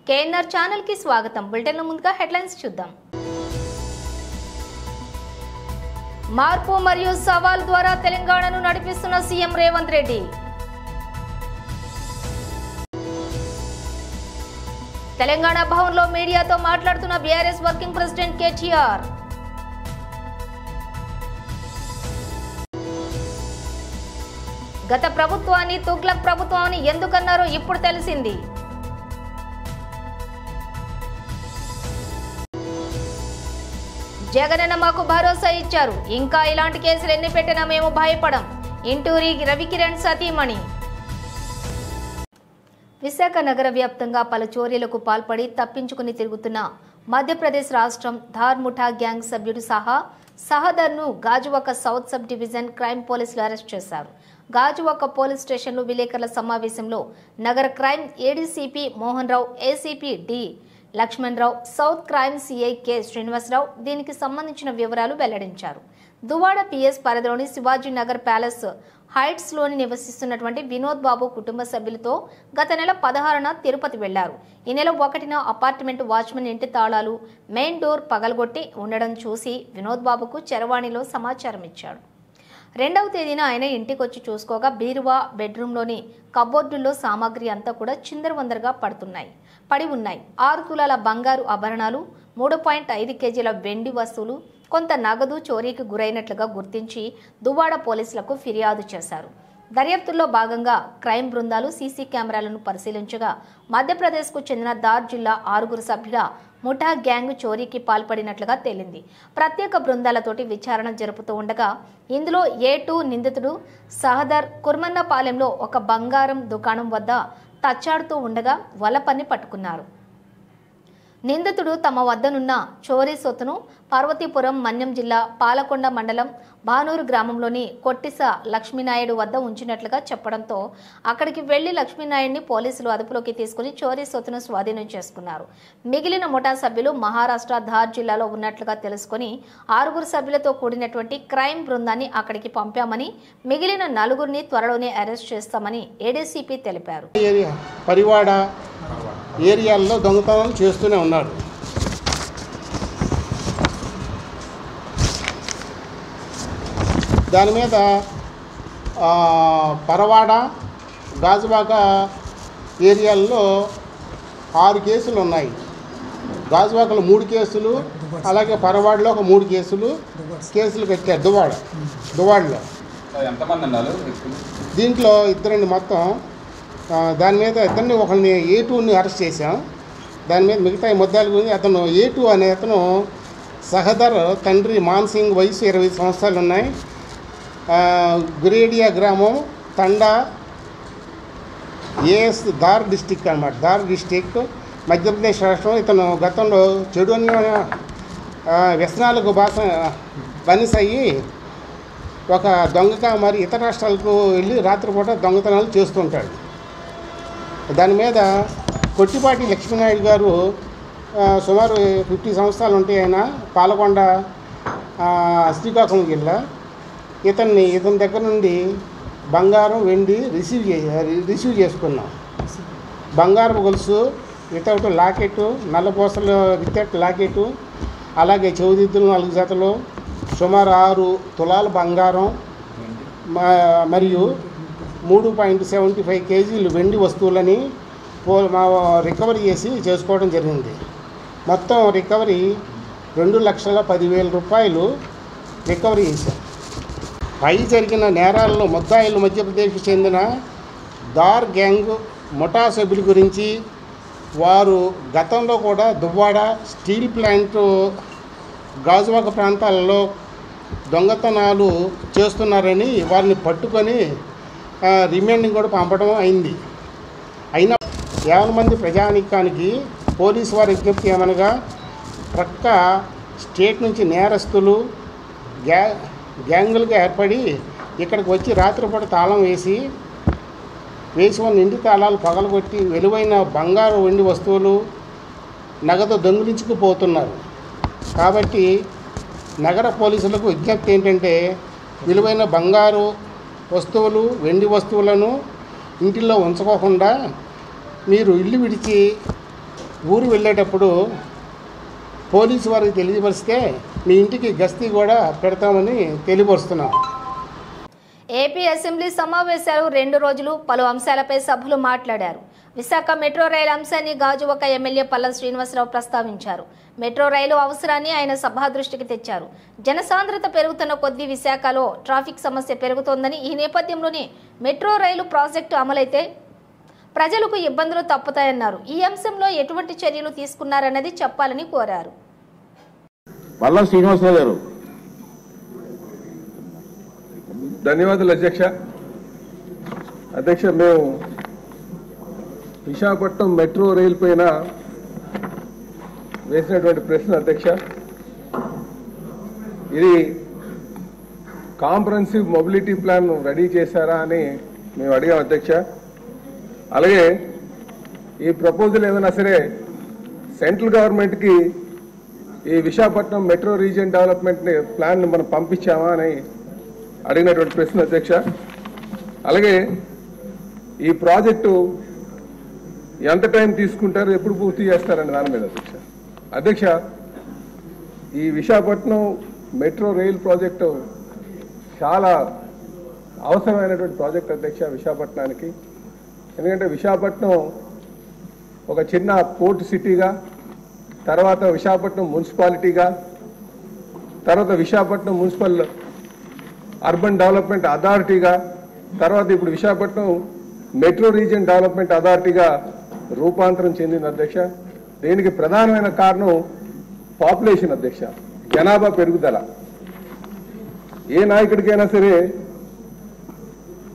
KNR channel కి స్వాగతం. Bulletin లో ముందుగా హెడ్లైన్స్ చూద్దాం. మార్పు మరియు సవాల్ ద్వారా తెలంగాణను నడిపిస్తున్న సీఎం రేవంత్ రెడ్డి. తెలంగాణ భవన్లో మీడియాతో మాట్లాడుతున్న బీఆర్ఎస్ వర్కింగ్ ప్రెసిడెంట్ కేటీఆర్. గత ప్రభుత్వాన్ని తుగ్లక్ ప్రభుత్వాన్ని ఎందుకన్నారో ఇప్పుడు తెలిసింది. జగనన్న మాకు భరోసా ఇచ్చారు, ఇంకా ఇలాంటి కేసులు ఎన్ని పెట్టినా మేము భయపడం. ఇంటూరి రవికిరణ్ సతీమణి. విశాఖ నగర వ్యాప్తంగా పలు చోరీలకు పాల్పడి తప్పించుకుని తిరుగుతున్న మధ్యప్రదేశ్ రాష్ట్రం ధార్ ముఠా గ్యాంగ్ సభ్యుడు సహదర్ను Gajuwaka south sub division crime పోలీసులు అరెస్ట్ చేశారు. గాజువాక పోలీస్ స్టేషన్లో విలేకరుల సమావేశంలో నగర crime ADCP Mohan Rao, ACP D Lakshman Rao, south crime CI K Srinivasarao దీనికి సంబంధించిన వివరాలు వెల్లడించారు. దువాడ పిఎస్ పరిధిలోని శివాజీ నగర్ ప్యాలెస్ హైట్స్ లోని నివసిస్తున్నటువంటి వినోద్ బాబు కుటుంబ సభ్యులతో గత నెల 16న తిరుపతి వెళ్లారు. ఈ నెల 1న అపార్ట్మెంట్ వాచ్మెన్ ఇంటి తాళాలు మెయిన్ డోర్ పగలగొట్టి ఉండడం చూసి వినోద్ బాబుకు చరవాణిలో సమాచారం ఇచ్చాడు. 2వ తేదీన ఆయన ఇంటికొచ్చి చూసుకోగా బీరువా, బెడ్రూమ్లోని కబోర్డుల్లో సామాగ్రి అంతా కూడా చిందరవందరగా పడి ఉన్నాయి. 6 తులాల బంగారు ఆభరణాలు, 3.5 కేజీల వెండి వస్తువులు, కొంత నగదు చోరీకి గురైనట్లుగా గుర్తించి దువ్వాడ పోలీసులకు ఫిర్యాదు చేశారు. దర్యాప్తుల్లో భాగంగా క్రైమ్ బృందాలు సీసీ కెమెరాలను పరిశీలించగా మధ్యప్రదేశ్కు చెందిన దార్ జిల్లా 6 సభ్యుల ముఠా గ్యాంగ్ చోరీకి పాల్పడినట్లుగా తేలింది. ప్రత్యేక బృందాలతోటి విచారణ జరుపుతూ ఉండగా ఇందులో A2 నిందితుడు సహదర్ కుర్మన్నపాలెంలో ఒక బంగారం దుకాణం వద్ద తచ్చాడుతూ ఉండగా వలపన్ని పట్టుకున్నారు. నిందితుడు తమ వద్దనున్న చోరీ సొత్తును పార్వతీపురం మన్యం జిల్లా పాలకొండ మండలం బానూరు గ్రామంలోని కొట్టిస లక్ష్మీనాయుడు వద్ద ఉంచినట్లుగా చెప్పడంతో అక్కడికి వెళ్లి లక్ష్మీనాయుడిని పోలీసులు అదుపులోకి తీసుకుని చోరీ సొత్తును స్వాధీనం చేసుకున్నారు. మిగిలిన ముఠా సభ్యులు మహారాష్ట్ర ధార్ జిల్లాలో ఉన్నట్లుగా తెలుసుకుని 6 సభ్యులతో కూడినటువంటి క్రైమ్ బృందాన్ని అక్కడికి పంపామని, మిగిలిన 4 త్వరలోనే అరెస్ట్ చేస్తామని ఏడీసీపీ తెలిపారు. ఏరియాల్లో దొంగతనాలు చేస్తూనే ఉన్నారు. దాని మీద పరవాడ, గాజువాక ఏరియాల్లో 6 కేసులు ఉన్నాయి. గాజువాకలో 3 కేసులు, అలాగే పరవాడలో ఒక 3 కేసులు కట్టారు. దువాడలో దీంట్లో 2 మొత్తం. దాని మీద ఇద్దరిని ఒకరిని A2ని అరెస్ట్ చేశాం. దాని మీద మిగతా ముద్దాల గురించి అతను A2 అనే అతను సహదర్ తండ్రి మాన్సింగ్, వయసు 20 సంవత్సరాలు ఉన్నాయి. గురేడియా గ్రామం, తండా, ఏఎస్ దార్ డిస్టిక్ అన్నమాట. దార్ డిస్టిక్ మధ్యప్రదేశ్ రాష్ట్రం. ఇతను గతంలో చెడు వ్యసనాలకు బానిస అయ్యి ఒక దొంగగా మరి ఇతర రాష్ట్రాలకు వెళ్ళి రాత్రిపూట దొంగతనాలు చేస్తుంటాడు. దాని మీద కొట్టిపాటి లక్ష్మీనాయుడు గారు సుమారు 50 సంవత్సరాలు ఉంటాయి. ఆయన పాలకొండ శ్రీకాకుళం జిల్లా. ఇతని దగ్గర నుండి బంగారం, వెండి రిసీవ్ చేసుకున్నాం. బంగారం గొలుసు వితౌట్ లాకెట్టు, నల్లపూసలు వితౌట్ లాకెట్టు, అలాగే చెవిదిద్దులు 4 జతలు, సుమారు 6 తులాల బంగారం మరియు 3.75 కేజీలు వెండి వస్తువులని రికవరీ చేసుకోవడం జరిగింది. మొత్తం రికవరీ 2,10,000 రూపాయలు రికవరీ చేశాం. పై జరిగిన నేరాల్లో ముద్దాయిలు మధ్యప్రదేశ్కి చెందిన దార్ గ్యాంగ్ ముఠా సభ్యుల గురించి వారు గతంలో కూడా దువ్వాడ, స్టీల్ ప్లాంట్, గాజువాక ప్రాంతాలలో దొంగతనాలు చేస్తున్నారని వారిని పట్టుకొని రిమాండింగ్ కూడా పంపడం అయింది. అయినా 50 మంది ప్రజానీకానికి పోలీసు వారి విజ్ఞప్తి ఏమనగా ప్రక్క స్టేట్ నుంచి నేరస్తులు గ్యాంగులుగా ఏర్పడి ఇక్కడికి వచ్చి రాత్రిపూట తాళం వేసి ఉన్న ఇంటి తాళాలు పగలగొట్టి విలువైన బంగారు, వెండి వస్తువులు, నగదు దొంగిలించుకుపోతున్నారు. కాబట్టి నగర పోలీసులకు విజ్ఞప్తి ఏంటంటే విలువైన బంగారు వస్తువులు, వెండి వస్తువులను ఇంటిలో ఉంచుకోకుండా మీరు ఇల్లు విడిచి ఊరు వెళ్ళేటప్పుడు పోలీసు వారికి తెలియపరిస్తే మీ ఇంటికి గస్తీ కూడా పెడతామని తెలియపరుస్తున్నాం. ఏపీ అసెంబ్లీ సమావేశాలు 2 రోజులు పలు అంశాలపై సభ్యులు మాట్లాడారు. విశాఖ మెట్రో రైలు అంశాన్ని గాజువాక ఎమ్మెల్యే పల్లా శ్రీనివాసరావు ప్రస్తావించారు. మెట్రో రైలు అవసరాన్ని ఆయన సభా దృష్టికి తెచ్చారు. జనసాంద్రత పెరుగుతున్న కొద్దీ విశాఖలో ట్రాఫిక్ సమస్య పెరుగుతోందని, ఈ నేపథ్యంలోనే మెట్రో రైలు ప్రాజెక్టు అమలైతే ప్రజలకు ఇబ్బందులు తప్పుతాయన్నారు. ఈ అంశంలో ఎటువంటి చర్యలు తీసుకున్నారన్నది చెప్పాలని కోరారు. పల్లా శ్రీనివాసరావు గారు. ధన్యవాదాలు అధ్యక్ష. అధ్యక్ష, మేము విశాఖపట్నం మెట్రో రైలు పైన వేసినటువంటి ప్రశ్న అధ్యక్ష, ఇది కాంప్రహెన్సివ్ మొబిలిటీ ప్లాన్ రెడీ చేశారా అని మేము అడిగాం అధ్యక్ష. అలాగే ఈ ప్రపోజల్ ఏదైనా సరే సెంట్రల్ గవర్నమెంట్కి ఈ Visakhapatnam metro region development plan మనం పంపించామా అని అడిగినటువంటి ప్రశ్న అధ్యక్ష. అలాగే ఈ ప్రాజెక్టు ఎంత టైం తీసుకుంటారు, ఎప్పుడు పూర్తి చేస్తారని దాని మీద అధ్యక్ష, ఈ విశాఖపట్నం మెట్రో రైల్ ప్రాజెక్టు చాలా అవసరమైనటువంటి ప్రాజెక్ట్ అధ్యక్ష విశాఖపట్నానికి. ఎందుకంటే విశాఖపట్నం ఒక చిన్న పోర్ట్ సిటీగా, తర్వాత విశాఖపట్నం మున్సిపాలిటీగా, తర్వాత విశాఖపట్నం మున్సిపల్ అర్బన్ డెవలప్మెంట్ అథారిటీగా, తర్వాత ఇప్పుడు విశాఖపట్నం మెట్రో రీజియన్ డెవలప్మెంట్ అథారిటీగా రూపాంతరం చెందింది అధ్యక్ష. దీనికి ప్రధానమైన కారణం పాపులేషన్ అధ్యక్ష, జనాభా పెరుగుదల. ఏ నాయకుడికైనా సరే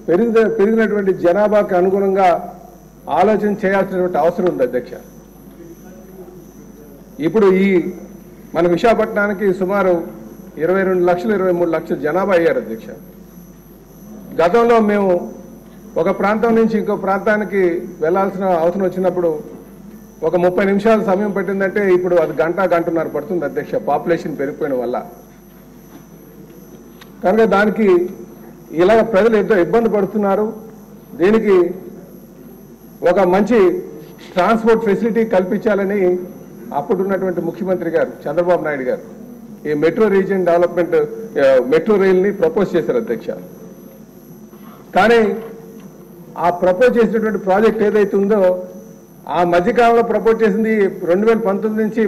పెరిగినటువంటి జనాభాకి అనుగుణంగా ఆలోచన చేయాల్సినటువంటి అవసరం ఉంది అధ్యక్ష. ఇప్పుడు మన విశాఖపట్నానికి సుమారు 22 లక్షలు 23 లక్షల జనాభా అయ్యారు అధ్యక్ష. గతంలో మేము ఒక ప్రాంతం నుంచి ఇంకో ప్రాంతానికి వెళ్లాల్సిన అవసరం వచ్చినప్పుడు ఒక 30 నిమిషాలు సమయం పట్టిందంటే ఇప్పుడు అది గంటన్నర పడుతుంది అధ్యక్ష, పాపులేషన్ పెరిగిపోయిన వల్ల. కనుక దానికి ఇలా ప్రజలు ఎంతో ఇబ్బంది పడుతున్నారు. దీనికి ఒక మంచి ట్రాన్స్పోర్ట్ ఫెసిలిటీ కల్పించాలని అప్పుడున్నటువంటి ముఖ్యమంత్రి గారు చంద్రబాబు నాయుడు గారు ఈ మెట్రో రీజియన్ డెవలప్మెంట్ మెట్రో రైల్ని ప్రపోజ్ చేశారు అధ్యక్ష. కానీ ఆ ప్రపోజ్ చేసినటువంటి ప్రాజెక్ట్ ఏదైతే ఉందో ఆ మధ్యకాలంలో ప్రపోజ్ చేసింది 2019 నుంచి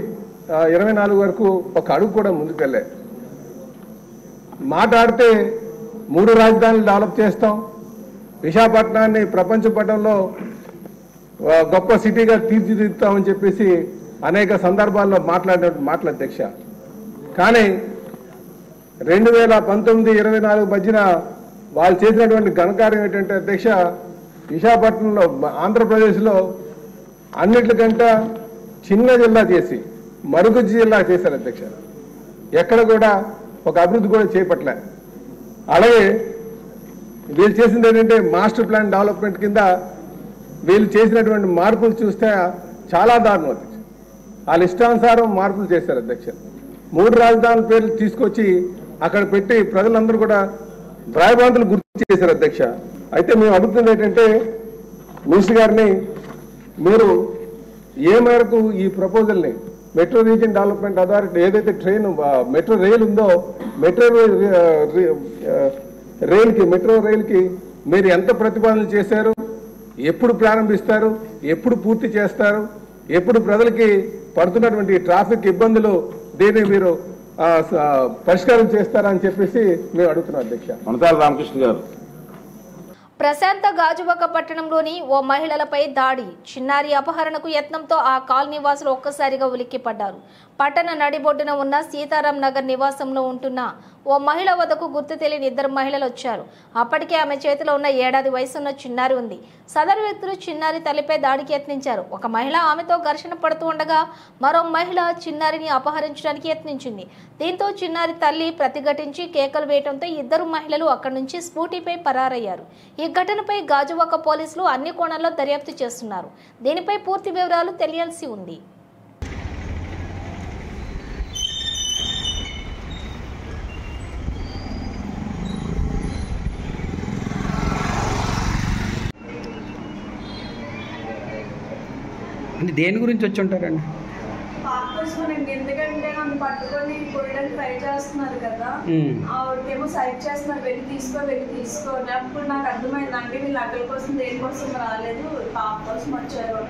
24 వరకు ఒక అడుగు కూడా ముందుకు వెళ్ళే. మాట్లాడితే 3 రాజధానులు డెవలప్ చేస్తాం, విశాఖపట్నాన్ని ప్రపంచ పటంలో గొప్ప సిటీగా తీర్చిదిద్దుతామని చెప్పేసి అనేక సందర్భాల్లో మాట్లాడినటువంటి మాటలు అధ్యక్ష. కానీ 2019-24 మధ్యన వాళ్ళు చేసినటువంటి ఘనకార్యం ఏంటంటే అధ్యక్ష, విశాఖపట్నంలో ఆంధ్రప్రదేశ్లో అన్నిటికంటే చిన్న జిల్లా చేసి మరుగుజ్జు జిల్లా చేశారు అధ్యక్ష. ఎక్కడ కూడా ఒక అభివృద్ధి కూడా చేపట్టలే. అలాగే వీళ్ళు చేసింది ఏంటంటే మాస్టర్ ప్లాన్ డెవలప్మెంట్ కింద వీళ్ళు చేసినటువంటి మార్పులు చూస్తే చాలా దారుణం అధ్యక్ష. వాళ్ళ ఇష్టానుసారం మార్పులు చేశారు అధ్యక్ష. 3 రాజధానుల పేర్లు తీసుకొచ్చి అక్కడ పెట్టి ప్రజలందరూ కూడా భయభ్రాంతులు గుర్తు చేశారు అధ్యక్ష. అయితే మేము అడుగుతుంది ఏంటంటే మినిస్టర్ గారిని, మీరు ఏ మేరకు ఈ ప్రపోజల్ని మెట్రో రీజియన్ డెవలప్మెంట్ అథారిటీ ఏదైతే మెట్రో రైలు ఉందో మెట్రో రైలుకి మీరు ఎంత ప్రతిపాదనలు చేశారు, ఎప్పుడు ప్రారంభిస్తారు, ఎప్పుడు పూర్తి చేస్తారు, ఎప్పుడు ప్రజలకి పడుతున్నటువంటి ట్రాఫిక్ ఇబ్బందులు దీన్ని మీరు పరిష్కారం చేస్తారా అని చెప్పేసి మేము అడుగుతున్నాం అధ్యక్ష. కొనతాల రామకృష్ణ గారు. ప్రశాంత గాజువాక పట్టణంలోని ఓ మహిళలపై దాడి, చిన్నారి అపహరణకు యత్నంతో ఆ కాలనీ వాసులు ఒక్కసారిగా ఉలిక్కిపడ్డారు. పట్టణ నడిబొడ్డున ఉన్న సీతారాం నగర్ నివాసంలో ఉంటున్న ఓ మహిళ వద్దకు గుర్తు తెలియని 2 మహిళలు వచ్చారు. అప్పటికే ఆమె చేతిలో ఉన్న 7 ఏళ్ల వయసున్న చిన్నారి ఉంది. సదరు వ్యక్తులు చిన్నారి తల్లిపై దాడికి యత్నించారు. ఒక మహిళ ఆమెతో ఘర్షణ పడుతూ ఉండగా మరో మహిళ చిన్నారిని అపహరించడానికి యత్నించింది. దీంతో చిన్నారి తల్లి ప్రతిఘటించి కేకలు వేయడంతో 2 మహిళలు అక్కడి నుంచి స్కూటీపై పరారయ్యారు. ఈ ఘటనపై గాజువాక పోలీసులు అన్ని కోణాల్లో దర్యాప్తు చేస్తున్నారు. దీనిపై పూర్తి వివరాలు తెలియాల్సి ఉంది. అంటే దేని గురించి వచ్చి ఉంటారండి? పాప కోసమేనండి. ఎందుకంటే నన్ను పట్టుకొని కొయ్యడానికి ట్రై చేస్తున్నారు కదా, ఆవిడకేమో సైడ్ చేస్తున్నారు, వెళ్ళి తీసుకో. అప్పుడు నాకు అర్థమైంది, అంటే వీళ్ళు నగల కోసం దేనికోసం రాలేదు, పాప కోసం వచ్చారు.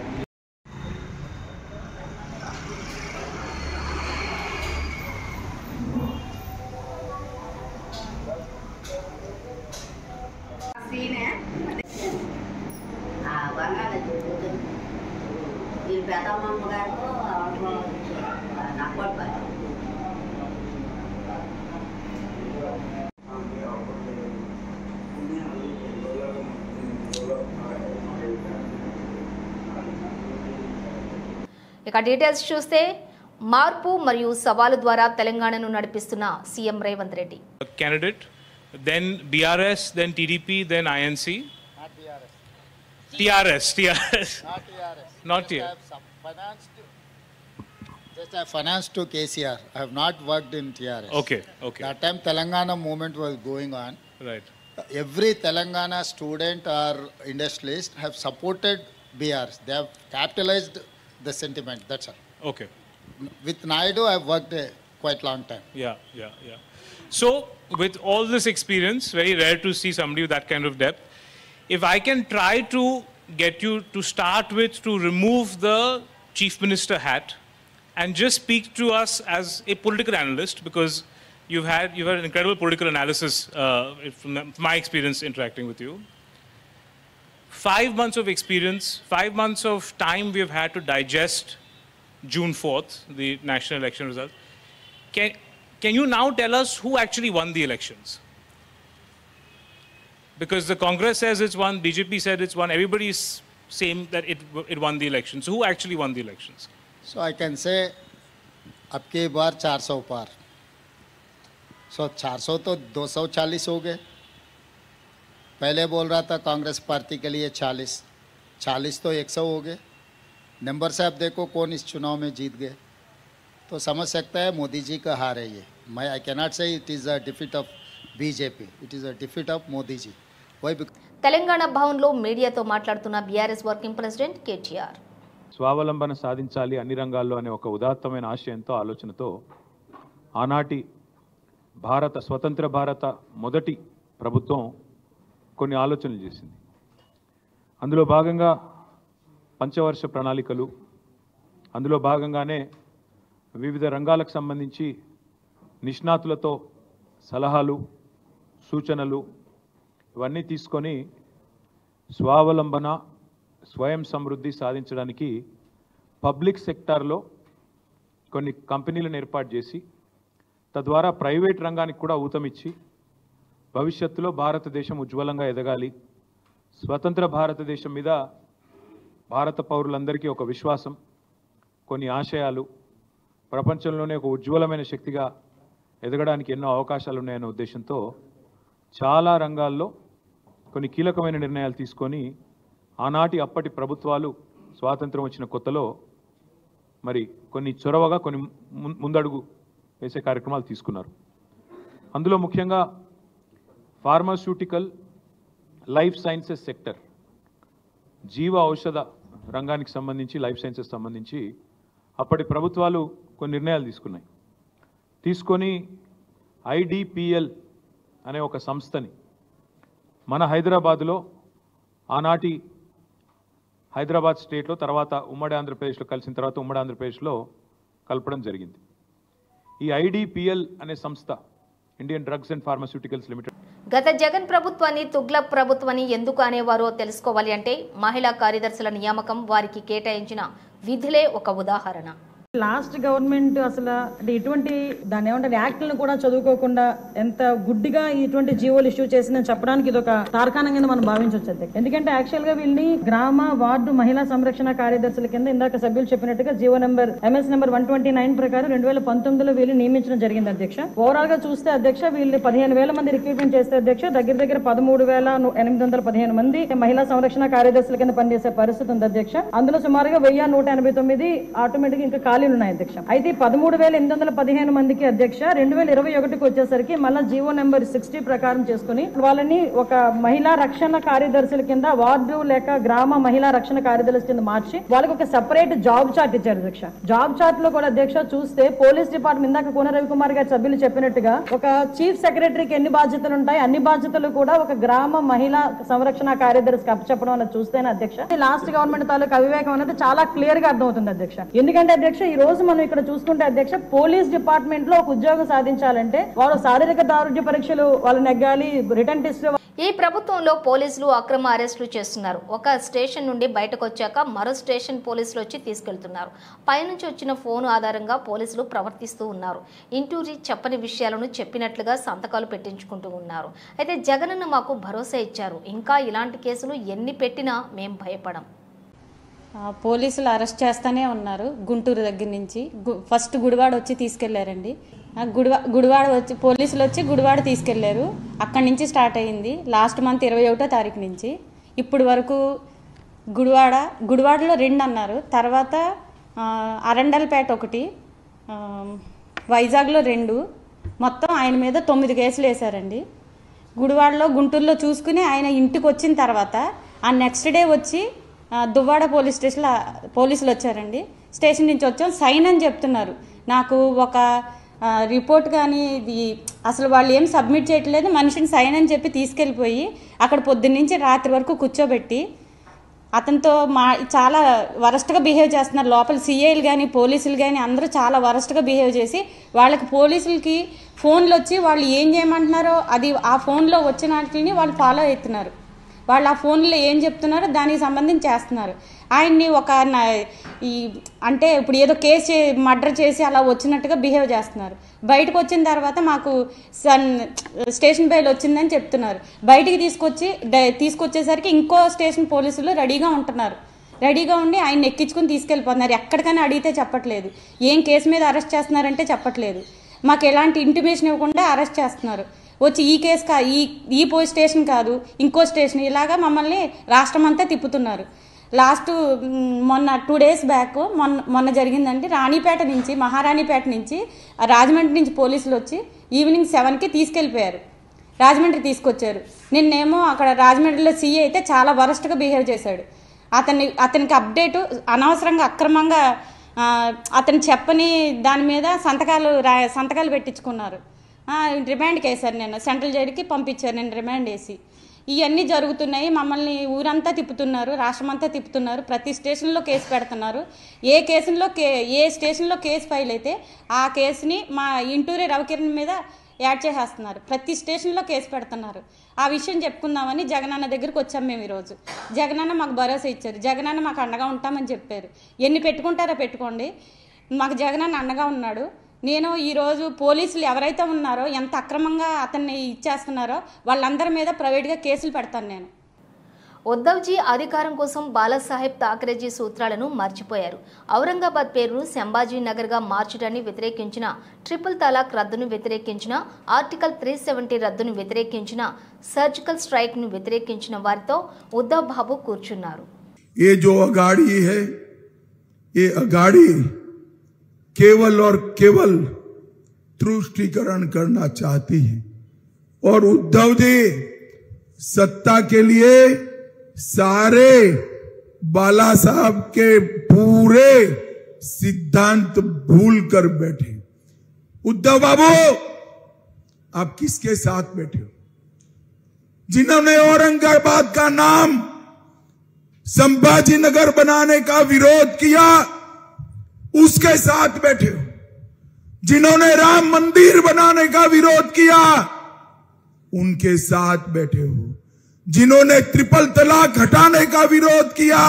వీళ్ళు పెద్దమ్మ గారితో నాకు ఇక డీటెయిల్స్ చూస్తే మార్పు మరియు సవాలు ద్వారా తెలంగాణను నడిపిస్తున్న CM Revanth Reddy. Candidate, then BRS, then TDP, then INC. Not BRS. TRS. Not TRS. Not TRS. Just I financed to KCR. I have not worked in TRS. Okay. That time Telangana movement was going on. Right. Every Telangana student or industrialist have supported BRS. They have capitalized the sentiment. That's all. Okay. With Naidu, I have worked a quite long time. Yeah. So, with all this experience, very rare to see somebody with that kind of depth. If I can try to get you to start with to remove the Chief Minister hat and just speak to us as a political analyst, because you've had an incredible political analysis from my experience interacting with you. 5 months of experience, 5 months of time we have had to digest June 4th, the national election result. Can you now tell us who actually won the elections? Because the Congress says it's won, BJP said it's won, everybody is saying that it won the elections. So who actually won the elections? So I can say, अब की बार 400 पार. So 400 तो 240 हो गए. पहले बोल रहा था Congress party के लिए 40 तो 100 हो गए. नंबर से आप देखो कौन इस चुनाव में जीत गए, तो समझ सकता है मोदी जी का हार है ये. I cannot say it is a defeat of BJP, it is a defeat of Modi ji. Telangana భవన్లో మీడియాతో మాట్లాడుతున్న బీఆర్ఎస్ వర్కింగ్ ప్రెసిడెంట్ కేటీఆర్. స్వావలంబన సాధించాలి అన్ని రంగాల్లో అనే ఒక ఉదాత్తమైన ఆశయంతో ఆలోచనతో ఆనాటి స్వతంత్ర భారత మొదటి ప్రభుత్వం కొన్ని ఆలోచనలు చేసింది. అందులో భాగంగా పంచవర్ష ప్రణాళికలు, అందులో భాగంగానే వివిధ రంగాలకు సంబంధించి నిష్ణాతులతో సలహాలు, సూచనలు ఇవన్నీ తీసుకొని స్వావలంబన, స్వయం సమృద్ధి సాధించడానికి పబ్లిక్ సెక్టార్లో కొన్ని కంపెనీలను ఏర్పాటు చేసి తద్వారా ప్రైవేట్ రంగానికి కూడా ఊతమిచ్చి భవిష్యత్తులో భారతదేశం ఉజ్వలంగా ఎదగాలి, స్వతంత్ర భారతదేశం మీద భారత పౌరులందరికీ ఒక విశ్వాసం, కొన్ని ఆశయాలు, ప్రపంచంలోనే ఒక ఉజ్వలమైన శక్తిగా ఎదగడానికి ఎన్నో అవకాశాలు ఉన్నాయనే ఉద్దేశంతో చాలా రంగాల్లో కొన్ని కీలకమైన నిర్ణయాలు తీసుకొని ఆనాటి అప్పటి ప్రభుత్వాలు స్వాతంత్రం వచ్చిన కొత్తలో మరి కొన్ని చొరవగా కొన్ని ముందడుగు వేసే కార్యక్రమాలు తీసుకున్నారు. అందులో ముఖ్యంగా ఫార్మాస్యూటికల్, లైఫ్ సైన్సెస్ సెక్టర్, జీవ ఔషధ రంగానికి సంబంధించి, లైఫ్ సైన్సెస్ సంబంధించి అప్పటి ప్రభుత్వాలు కొన్ని నిర్ణయాలు తీసుకొని IDPL అనే ఒక సంస్థని మన హైదరాబాద్లో, ఆనాటి హైదరాబాద్ స్టేట్లో, తర్వాత ఉమ్మడి ఆంధ్రప్రదేశ్లో కలిసిన తర్వాత ఉమ్మడి ఆంధ్రప్రదేశ్లో కలపడం జరిగింది. ఈ IDPL అనే సంస్థ Indian drugs and pharmaceuticals limited. గత జగన్ ప్రభుత్వాన్ని తుగ్లక్ ప్రభుత్వాన్ని ఎందుకు అనేవారో తెలుసుకోవాలి అంటే మహిళా కార్యదర్శుల నియామకం, వారికి కేటాయించిన విధులే ఒక ఉదాహరణ. లాస్ట్ గవర్నమెంట్ అసలు అంటే ఇటువంటి దాన్ని ఏమంటారు యాక్ట్లను కూడా చదువుకోకుండా ఎంత గుడ్డిగా ఇటువంటి జీవోలు ఇష్యూ చేసిందని చెప్పడానికి ఇది ఒక తార్కాణం కింద మనం భావించవచ్చు. ఎందుకంటే యాక్చువల్ గా వీళ్ళని గ్రామ వార్డు మహిళా సంరక్షణ కార్యదర్శుల కింద ఇందాక సభ్యులు చెప్పినట్టుగా జీవో నెంబర్ MS నెంబర్ 129 ప్రకారం 2019లో వీళ్ళు నియమించడం జరిగింది అధ్యక్ష. ఓవరాల్ గా చూస్తే అధ్యక్ష వీళ్ళు 15,000 మంది రిక్రూట్మెంట్ చేస్తే అధ్యక్ష దగ్గర 13,815 మంది మహిళా సంరక్షణ కార్యదర్శుల కింద పనిచేసే పరిస్థితి ఉంది అధ్యక్ష. అందులో సుమారుగా 1,189 ఆటోమేటిక్ ఇంకా ఖాళీలు ఉన్నాయి అధ్యక్ష. అయితే 13,815 మందికి అధ్యక్ష 2021కి వచ్చేసరికి మళ్ళీ జీవో నెంబర్ 60 ప్రకారం చేసుకుని వాళ్ళని ఒక మహిళా రక్షణ కార్యదర్శుల కింద వార్డు లేక గ్రామ మహిళా రక్షణ కార్యదర్శి కింద మార్చి వాళ్ళకి ఒక సెపరేట్ జాబ్ చార్ట్ ఇచ్చారు అధ్యక్ష. జాబ్ చార్ట్ లో కూడా అధ్యక్ష చూస్తే పోలీస్ డిపార్ట్మెంట్ ఇందాక కోన రవికుమార్ గారి సభ్యులు చెప్పినట్టుగా ఒక చీఫ్ సెక్రటరీకి ఎన్ని బాధ్యతలు ఉంటాయి అన్ని బాధ్యతలు కూడా ఒక గ్రామ మహిళా సంరక్షణ కార్యదర్శికి అప్పచెప్పడం అనేది చూస్తేనే అధ్యక్ష లాస్ట్ గవర్నమెంట్ తాలూకు అవివేకం అనేది చాలా క్లియర్ గా అర్థమవుతుంది అధ్యక్ష. ఎందుకంటే అధ్యక్ష ఈ రోజు మనం ఇక్కడ చూసుకుంటే అధ్యక్ష పోలీస్ డిపార్ట్మెంట్ లో ఒక ఉద్యోగం సాధించాలంటే వాళ్ళు శారీరక దారుఢ్య పరీక్షలు వాళ్ళు నెగ్గాలి, రిటర్న్ టెస్ట్. ఈ ప్రభుత్వంలో పోలీసులు అక్రమ అరెస్టులు చేస్తున్నారు. ఒక స్టేషన్ నుండి బయటకు వచ్చాక మరో స్టేషన్ పోలీసులు వచ్చి తీసుకెళ్తున్నారు. పైనుంచి వచ్చిన ఫోన్ ఆధారంగా పోలీసులు ప్రవర్తిస్తూ ఉన్నారు. ఇంటూరి చెప్పని విషయాలను చెప్పినట్లుగా సంతకాలు పెట్టించుకుంటూ ఉన్నారు. అయితే జగనన్న మాకు భరోసా ఇచ్చారు, ఇంకా ఇలాంటి కేసులు ఎన్ని పెట్టినా మేం భయపడం. పోలీసులు అరెస్ట్ చేస్తూనే ఉన్నారు. గుంటూరు దగ్గర నుంచి ఫస్ట్ గుడివాడ వచ్చి తీసుకెళ్లారండి. గుడివాడ వచ్చి పోలీసులు వచ్చి గుడివాడ తీసుకెళ్లారు. అక్కడి నుంచి స్టార్ట్ అయ్యింది లాస్ట్ మంత్ 21వ తారీఖు నుంచి ఇప్పుడు వరకు. గుడివాడలో 2 అన్నారు, తర్వాత అరండల్పేట 1, వైజాగ్లో 2, మొత్తం ఆయన మీద 9 కేసులు వేశారండి. గుడివాడలో గుంటూరులో చూసుకుని ఆయన ఇంటికి వచ్చిన తర్వాత ఆ నెక్స్ట్ డే వచ్చి దువ్వాడ పోలీస్ స్టేషన్లో పోలీసులు వచ్చారండి. స్టేషన్ నుంచి వచ్చాం సైన్ అని చెప్తున్నారు. నాకు ఒక రిపోర్ట్ కానీ ఇది అసలు వాళ్ళు ఏం సబ్మిట్ చేయట్లేదు. మనిషిని సైన్ అని చెప్పి తీసుకెళ్ళిపోయి అక్కడ పొద్దున్న నుంచి రాత్రి వరకు కూర్చోబెట్టి అతనితో చాలా వరస్ట్గా బిహేవ్ చేస్తున్నారు. లోపల సిఐలు కానీ పోలీసులు కానీ అందరూ చాలా వరస్ట్గా బిహేవ్ చేసి వాళ్ళకి పోలీసులకి ఫోన్లు వచ్చి వాళ్ళు ఏం చేయమంటున్నారో అది ఆ ఫోన్లో వచ్చిన వాటిని వాళ్ళు ఫాలో అవుతున్నారు. వాళ్ళు ఆ ఫోన్లో ఏం చెప్తున్నారో దానికి సంబంధించి చేస్తున్నారు. ఆయన్ని ఒక అంటే ఇప్పుడు ఏదో కేసు మర్డర్ చేసి అలా వచ్చినట్టుగా బిహేవ్ చేస్తున్నారు. బయటకు వచ్చిన తర్వాత మాకు స్టేషన్ బెయిల్ వచ్చిందని చెప్తున్నారు. బయటికి తీసుకొచ్చేసరికి ఇంకో స్టేషన్ పోలీసులు రెడీగా ఉంటున్నారు. రెడీగా ఉండి ఆయన ఎక్కించుకుని తీసుకెళ్ళిపోతున్నారు. ఎక్కడికైనా అడిగితే చెప్పట్లేదు. ఏం కేసు మీద అరెస్ట్ చేస్తున్నారంటే చెప్పట్లేదు. మాకు ఎలాంటి ఇంటిమేషన్ ఇవ్వకుండా అరెస్ట్ చేస్తున్నారు. వచ్చి ఈ కేసు ఈ పోలీస్ స్టేషన్ కాదు ఇంకో స్టేషన్ ఇలాగా మమ్మల్ని రాష్ట్రం అంతా తిప్పుతున్నారు. లాస్ట్ మొన్న 2 days బ్యాక్ మొన్న జరిగిందండి. రాణిపేట నుంచి మహారాణిపేట నుంచి రాజమండ్రి నుంచి పోలీసులు వచ్చి ఈవినింగ్ 7కి తీసుకెళ్ళిపోయారు. రాజమండ్రి తీసుకొచ్చారు. నిన్నేమో అక్కడ రాజమండ్రిలో సీఏ అయితే చాలా వరస్ట్గా బిహేవ్ చేశాడు. అతనికి అప్డేటు అనవసరంగా అక్రమంగా అతను చెప్పని దాని మీద సంతకాలు పెట్టించుకున్నారు. రిమాండ్కి వేశారు. నేను సెంట్రల్ జైలుకి పంపించారు. నేను రిమాండ్ వేసి ఇవన్నీ జరుగుతున్నాయి. మమ్మల్ని ఊరంతా తిప్పుతున్నారు, రాష్ట్రమంతా తిప్పుతున్నారు. ప్రతి స్టేషన్లో కేసు పెడుతున్నారు. ఏ స్టేషన్లో కేసు ఫైల్ అయితే ఆ కేసుని మా ఇంటూరి రవికిరణ్ మీద యాడ్ చేసేస్తున్నారు. ప్రతి స్టేషన్లో కేసు పెడుతున్నారు. ఆ విషయం చెప్పుకుందామని జగనన్న దగ్గరికి వచ్చాం మేము ఈరోజు. జగనన్న మాకు భరోసా ఇచ్చారు. జగనన్న మాకు అండగా ఉంటామని చెప్పారు. ఎన్ని పెట్టుకుంటారో పెట్టుకోండి, మాకు జగనన్న అండగా ఉన్నాడు. నేను ఈరోజు పోలీసులు ఎవరైతే ఉన్నారో ఎంత అక్రమంగా అతన్ని ఇచ్చేస్తున్నారో వాళ్ళందరి మీద ప్రైవేట్గా కేసులు పెడతాను నేను. ఉద్ధవ్జీ అధికారం కోసం బాలాసాహెబ్ థాకరేజీ సూత్రాలను మర్చిపోయారు. ఔరంగాబాద్ పేరును సంభాజీ నగర్గా మార్చడాన్ని వ్యతిరేకించిన, ట్రిపుల్ తలాక్ రద్దును వ్యతిరేకించిన, ఆర్టికల్ 370 రద్దును వ్యతిరేకించిన, సర్జికల్ స్ట్రైక్ను వ్యతిరేకించిన వారితో ఉద్ధవ్ బాబు కూర్చున్నారు. केवल और केवल तुष्टीकरण करना चाहती है और उद्धव जी सत्ता के लिए सारे बाला साहब के पूरे सिद्धांत भूल कर बैठे। उद्धव बाबू आप किसके साथ बैठे हो? जिन्होंने औरंगाबाद का नाम संभाजी नगर बनाने का विरोध किया उसके साथ बैठे हो। जिन्होंने राम मंदिर बनाने का विरोध किया उनके साथ बैठे हो। जिन्होंने ट्रिपल तलाक हटाने का विरोध किया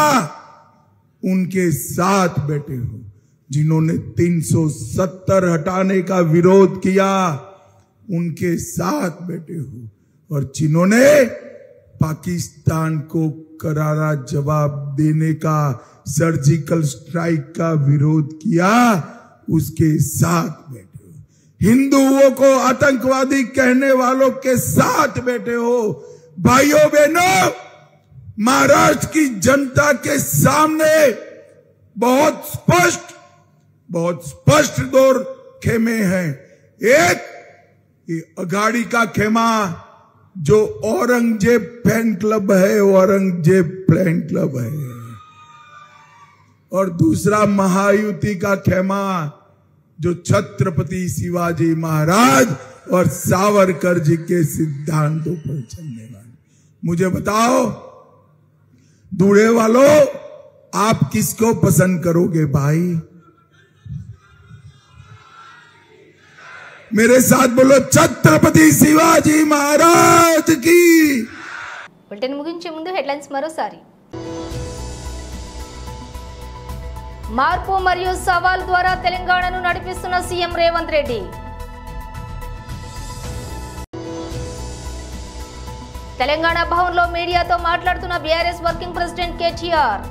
उनके साथ बैठे हो। जिन्होंने 370 हटाने का विरोध किया उनके साथ बैठे हो। और जिन्होंने पाकिस्तान को करारा जवाब देने का, सर्जिकल स्ट्राइक का विरोध किया उसके साथ बैठे हो। हिंदुओं को आतंकवादी कहने वालों के साथ बैठे हो। भाइयों बहनों, महाराष्ट्र की जनता के सामने बहुत स्पष्ट बहुत स्पष्ट दो खेमे हैं। एक ये अघाड़ी का खेमा जो औरंगजेब फैन क्लब है, औरंगजेब फैन क्लब है, और दूसरा महायुति का खेमा जो छत्रपति शिवाजी महाराज और सावरकर जी के सिद्धांतों पर चलने वाले। मुझे बताओ दूल्हे वालों, आप किसको पसंद करोगे भाई? मेरे साथ बोलो, छत्रपति शिवाजी महाराज की। బులెటిన్ ముగించే ముందు హెడ్లైన్స్ మరోసారి. మార్పు మరియు సవాల్ ద్వారా తెలంగాణను నడిపిస్తున్న సీఎం రేవంత్ రెడ్డి. తెలంగాణ భవన్లో మీడియాతో మాట్లాడుతున్న బీఆర్ఎస్ వర్కింగ్ ప్రెసిడెంట్ కేటీఆర్.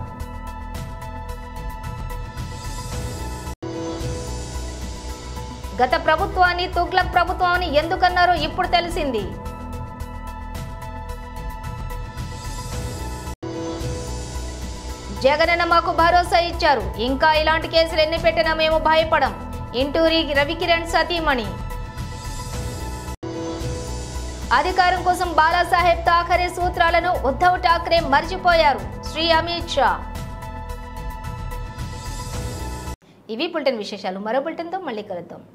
గత ప్రభుత్వాన్ని తుగ్లక్ ప్రభుత్వాన్ని ఎందుకన్నారో ఇప్పుడు తెలిసింది. జగనన్న మాకు భరోసా ఇచ్చారు, ఇంకా ఇలాంటి కేసులు ఎన్ని పెట్టినా మేము భయపడం. ఇంటూరి రవికిరణ్ సతీమణి. అధికారం కోసం బాలాసాహెబ్ థాకరే సూత్రాలను ఉద్ధవ్ ఠాక్రే మర్చిపోయారు, శ్రీ అమిత్ షా. ఇవి బులెటిన్ విశేషాలు. మరో బులెటిన్తో మళ్ళీ కలుద్దాం.